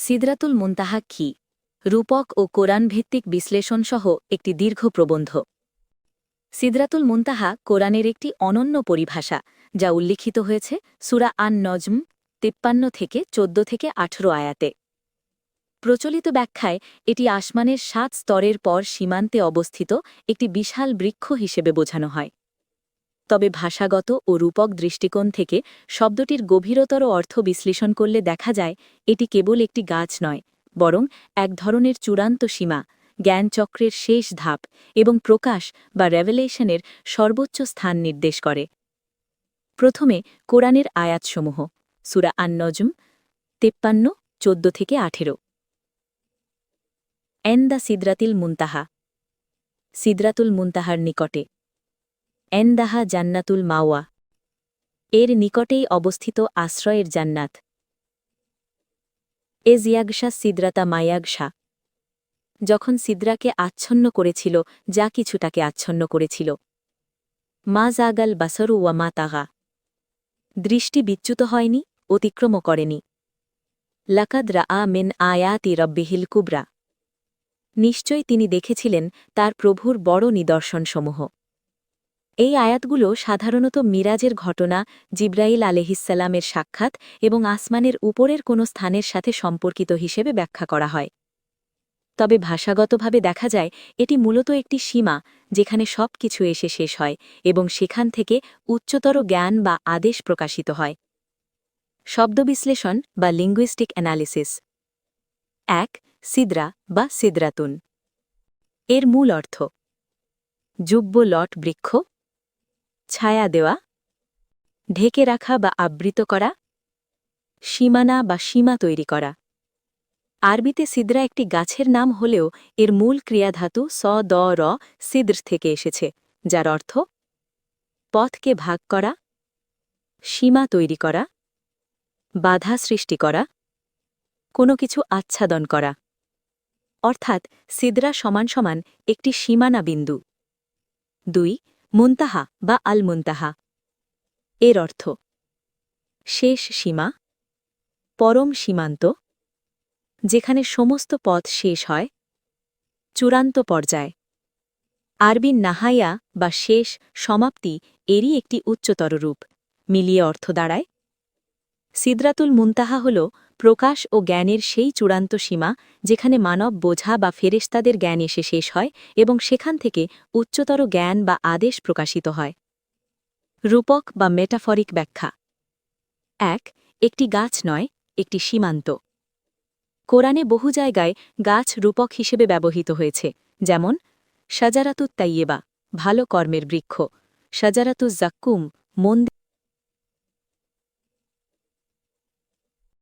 সিদরাতুল মুনতাহা কি? রূপক ও কোরআনভিত্তিক বিশ্লেষণসহ একটি দীর্ঘ প্রবন্ধ। সিদরাতুল মুনতাহা কোরআনের একটি অনন্য পরিভাষা, যা উল্লিখিত হয়েছে সূরা আন-নজম ৫৩ থেকে ১৪ থেকে ১৮ আয়াতে। প্রচলিত ব্যাখ্যায় এটি আসমানের ৭ স্তরের পর সীমান্তে অবস্থিত একটি বিশাল বৃক্ষ হিসেবে বোঝানো হয়। তবে ভাষাগত ও রূপক দৃষ্টিকোণ থেকে শব্দটির গভীরতর অর্থ বিশ্লেষণ করলে দেখা যায় এটি কেবল একটি গাছ নয়, বরং এক ধরনের চূড়ান্ত সীমা, জ্ঞানচক্রের শেষ ধাপ এবং প্রকাশ বা রেভেলেশনের সর্বোচ্চ স্থান নির্দেশ করে। প্রথমে কোরআনের আয়াতসমূহ, সূরা আন-নজম ৫৩, ১৪ থেকে ১৮। এনদা সিদরাতিল মুনতাহা, সিদরাতুল মুনতাহার নিকটে। এনদাহা জান্নাতুল মাওয়া, এর নিকটেই অবস্থিত আশ্রয়ের জান্নাত। এজ ইয়াগশা সিদরাতা মায়াগশা, যখন সিদরাকে আচ্ছন্ন করেছিল যা কিছু তাকে আচ্ছন্ন করেছিল। মা জাগাল বাসরু ওয়া মা তাগা, দৃষ্টি বিচ্যুত হয়নি, অতিক্রমও করেনি। লাকাদ রাআ মিন আয়াতি রব্বিহিল কুবরা, নিশ্চয় তিনি দেখেছিলেন তার প্রভুর বড় নিদর্শনসমূহ। এই আয়াতগুলো সাধারণত মিরাজের ঘটনা, জিব্রাইল আলাইহিসসালামের সাক্ষাৎ এবং আসমানের উপরের কোনো স্থানের সাথে সম্পর্কিত হিসেবে ব্যাখ্যা করা হয়। তবে ভাষাগতভাবে দেখা যায় এটি মূলত একটি সীমা, যেখানে সব কিছু এসে শেষ হয় এবং সেখান থেকে উচ্চতর জ্ঞান বা আদেশ প্রকাশিত হয়। শব্দবিশ্লেষণ বা লিঙ্গুইস্টিক অ্যানালিসিস। ১. সিদরা বা সিদরাতুন। এর মূল অর্থ: যুব্য লট বৃক্ষ, ছায়া দেওয়া, ঢেকে রাখা বা আবৃত করা, সীমানা বা সীমা তৈরি করা। আরবিতে সিদরা একটি গাছের নাম হলেও এর মূল ক্রিয়াধাতু স দ র সিদ্র থেকে এসেছে, যার অর্থ পথকে ভাগ করা, সীমা তৈরি করা, বাধা সৃষ্টি করা, কোনো কিছু আচ্ছাদন করা। অর্থাৎ সিদরা সমান সমান একটি সীমানা বিন্দু। ২. মুনতাহা বা আল মুনতাহা, এর অর্থ শেষ সীমা, পরম সীমান্ত, যেখানে সমস্ত পথ শেষ হয়, চূড়ান্ত পর্যায়। আরবি নাহাইয়া বা শেষ, সমাপ্তি এরই একটি উচ্চতর রূপ। মিলিয়ে অর্থ দাঁড়ায় সিদরাতুল মুনতাহা হল প্রকাশ ও জ্ঞানের সেই চূড়ান্ত সীমা, যেখানে মানব বোঝা বা ফেরেশতাদের জ্ঞান এসে শেষ হয় এবং সেখান থেকে উচ্চতর জ্ঞান বা আদেশ প্রকাশিত হয়। রূপক বা মেটাফরিক ব্যাখ্যা। ১. একটি গাছ নয়, একটি সীমান্ত। কোরআনে বহু জায়গায় গাছ রূপক হিসেবে ব্যবহৃত হয়েছে, যেমন শাজারাতুত তাইয়েবা, ভালো কর্মের বৃক্ষ; শাজারাতুজ জাক্কুম, মন্দির।